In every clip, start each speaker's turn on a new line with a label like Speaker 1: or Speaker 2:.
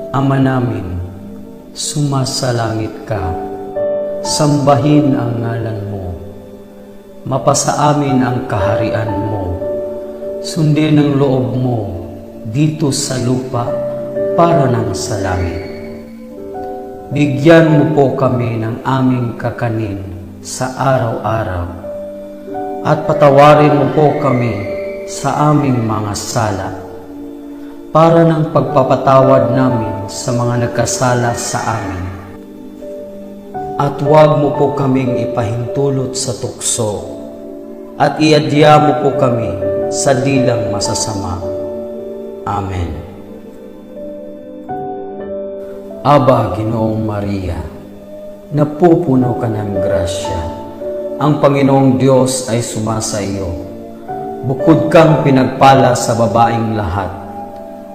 Speaker 1: Ama namin, sumasalangit ka, sambahin ang ngalan mo, mapasa amin ang kaharian mo, sundin ang loob mo dito sa lupa para nang sa langit. Bigyan mo po kami ng aming kakanin sa araw-araw at patawarin mo po kami sa aming mga sala para ng pagpapatawad namin sa mga nagkasala sa amin. At huwag mo po kaming ipahintulot sa tukso at iadya mo po kami sa dilang masasama. Amen. Aba, Ginoong Maria, napupuno ka ng grasya. Ang Panginoong Diyos ay sumasa iyo. Bukod kang pinagpala sa babaeng lahat,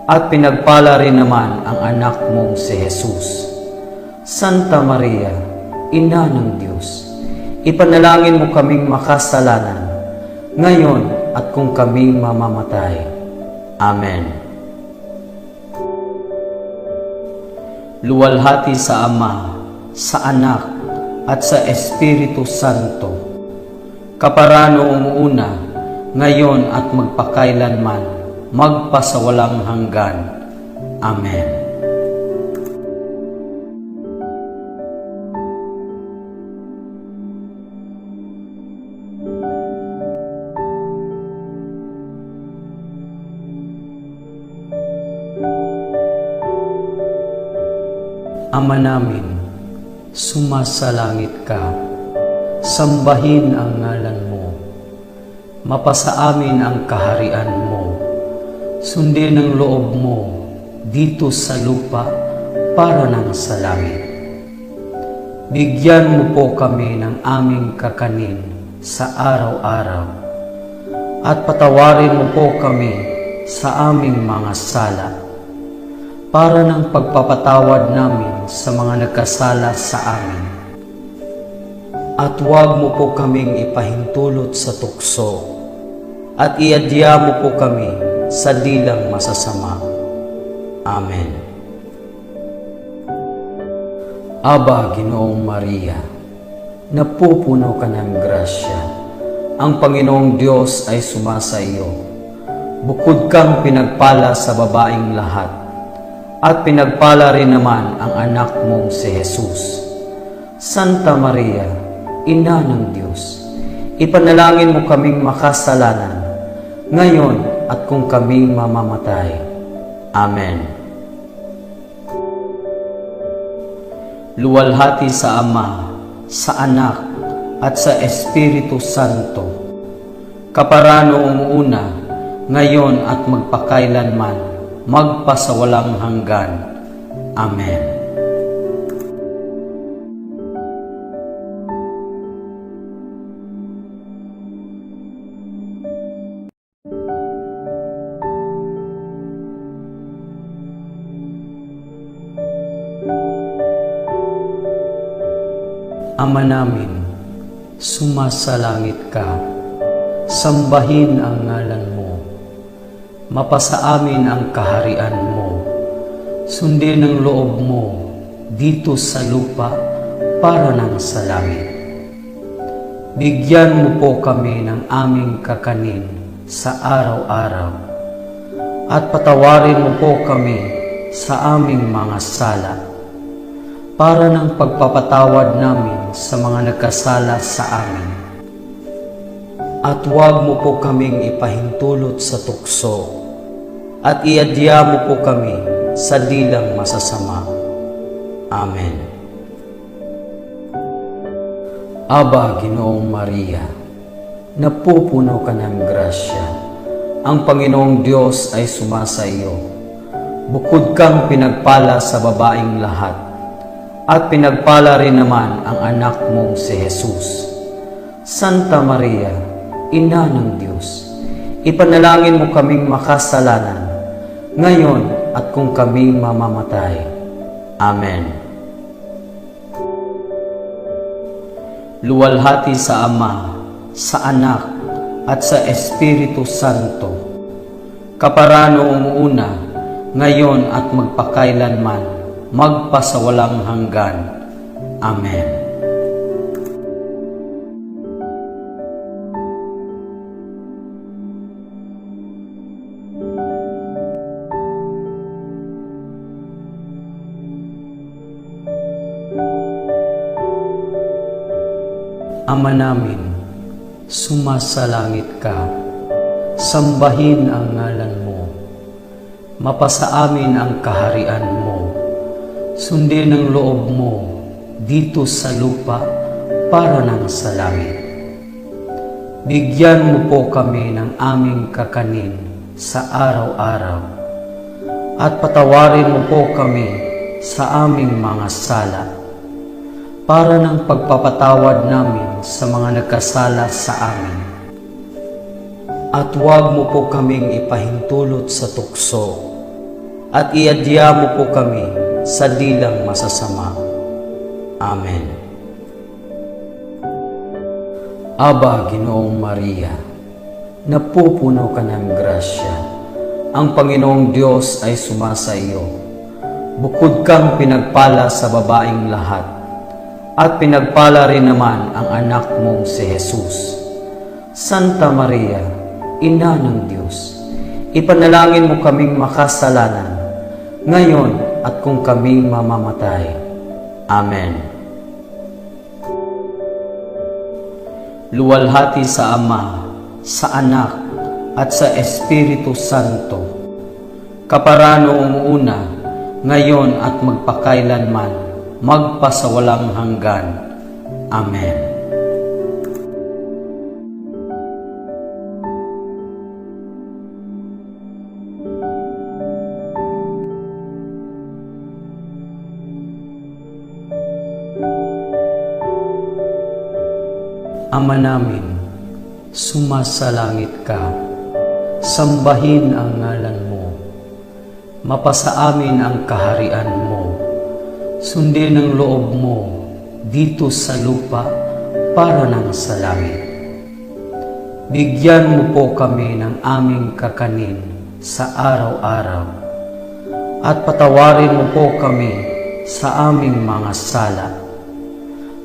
Speaker 1: at pinagpala rin naman ang anak mong si Jesus. Santa Maria, Ina ng Diyos, ipanalangin mo kaming makasalanan, ngayon at kung kaming mamamatay. Amen. Luwalhati sa Ama, sa Anak, at sa Espiritu Santo, kaparanoong una, ngayon at magpakailanman, magpasawalang hanggan. Amen. Ama namin, sumasalangit ka, sambahin ang ngalan mo, mapasa amin ang kaharian mo, sundin ang loob mo dito sa lupa para nang sa langit. Bigyan mo po kami ng aming kakanin sa araw-araw at patawarin mo po kami sa aming mga sala para ng pagpapatawad namin sa mga nagkasala sa amin. At huwag mo po kaming ipahintulot sa tukso at iadya mo po kami sa dilang masasama. Amen. Aba, Ginoong Maria, napupuno ka ng grasya. Ang Panginoong Diyos ay sumasa iyo. Bukod kang pinagpala sa babaeng lahat, at pinagpala rin naman ang anak mong si Jesus. Santa Maria, Ina ng Diyos, ipanalangin mo kaming makasalanan, ngayon at kung kaming mamamatay. Amen. Luwalhati sa Ama, sa Anak, at sa Espiritu Santo, kaparanoong una, ngayon at magpakailanman, magpasawalang hanggan. Amen. Ama namin, sumasalangit ka, sambahin ang ngalan mo, mapasa amin ang kaharian mo, sundin ang loob mo dito sa lupa para nang sa langit. Bigyan mo po kami ng aming kakanin sa araw-araw at patawarin mo po kami sa aming mga sala para ng pagpapatawad namin sa mga nagkasala sa amin. At huwag mo po kaming ipahintulot sa tukso at iadya mo po kami sa dilang masasama. Amen. Aba, Ginoong Maria, napupuno ka ng grasya. Ang Panginoong Diyos ay sumasa iyo. Bukod kang pinagpala sa babaeng lahat, at pinagpala rin naman ang anak mong si Jesus. Santa Maria, Ina ng Diyos, ipanalangin mo kaming makasalanan, ngayon at kung kaming mamamatay. Amen. Luwalhati sa Ama, sa Anak, at sa Espiritu Santo, kaparanoong una, ngayon at magpakailanman, magpasawalang hanggan. Amen. Ama namin, sumasalangit ka, sambahin ang ngalan mo, mapasa amin ang kaharian mo, sundin ang loob mo dito sa lupa para nang sa langit. Bigyan mo po kami ng aming kakanin sa araw-araw at patawarin mo po kami sa aming mga sala para ng pagpapatawad namin sa mga nagkasala sa amin. At huwag mo po kaming ipahintulot sa tukso, at iadya mo po kami sa dilang masasama. Amen. Aba, Ginoong Maria, napupuno ka ng grasya. Ang Panginoong Diyos ay sumasa iyo. Bukod kang pinagpala sa babaeng lahat, at pinagpala rin naman ang anak mong si Jesus. Santa Maria, Ina ng Diyos, ipanalangin mo kaming makasalanan, ngayon at kung kaming mamamatay. Amen. Luwalhati sa Ama, sa Anak, at sa Espiritu Santo, kapara noong una, ngayon at magpakailanman, magpasawalang hanggan. Amen. Ama namin, sumasalangit ka, sambahin ang ngalan mo, mapasa amin ang kaharian mo, sundin ang loob mo dito sa lupa para nang sa langit. Bigyan mo po kami ng aming kakanin sa araw-araw at patawarin mo po kami sa aming mga sala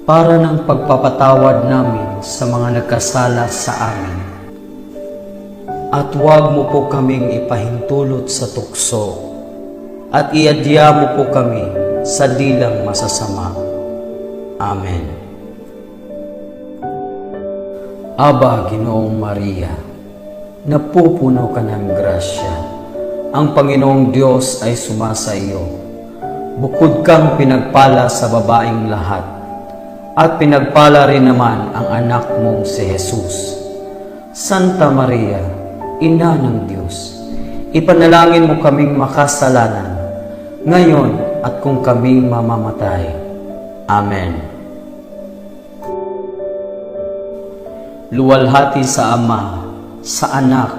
Speaker 1: para ng pagpapatawad namin sa mga nagkasala sa amin. At huwag mo po kaming ipahintulot sa tukso, at iadya mo po kami sa dilang masasama. Amen. Aba, Ginoong Maria, napupuno ka ng grasya. Ang Panginoong Diyos ay sumasa iyo. Bukod kang pinagpala sa babaeng lahat, at pinagpala rin naman ang anak mong si Jesus. Santa Maria, Ina ng Diyos, ipanalangin mo kaming makasalanan, ngayon at kung kaming mamamatay. Amen. Luwalhati sa Ama, sa Anak,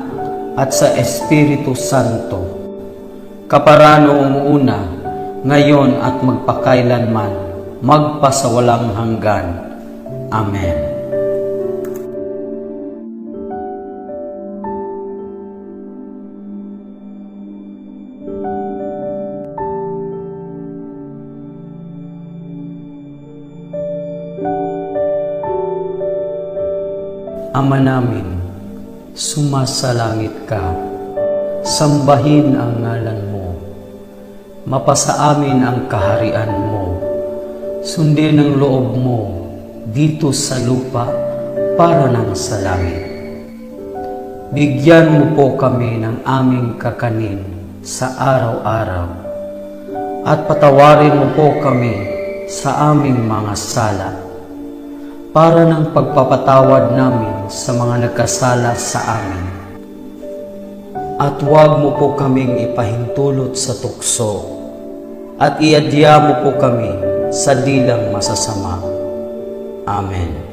Speaker 1: at sa Espiritu Santo, kapara noong una, ngayon at magpakailanman, magpasawalang hanggan. Amen. Ama namin, sumasalangit ka, sambahin ang ngalan mo, mapasa amin ang kaharian mo, sundin ang loob mo dito sa lupa para nang sa langit. Bigyan mo po kami ng aming kakanin sa araw-araw at patawarin mo po kami sa aming mga sala para ng pagpapatawad namin sa mga nagkasala sa amin. At huwag mo po kaming ipahintulot sa tukso, at iadya mo po kami sa dilang masasama. Amen.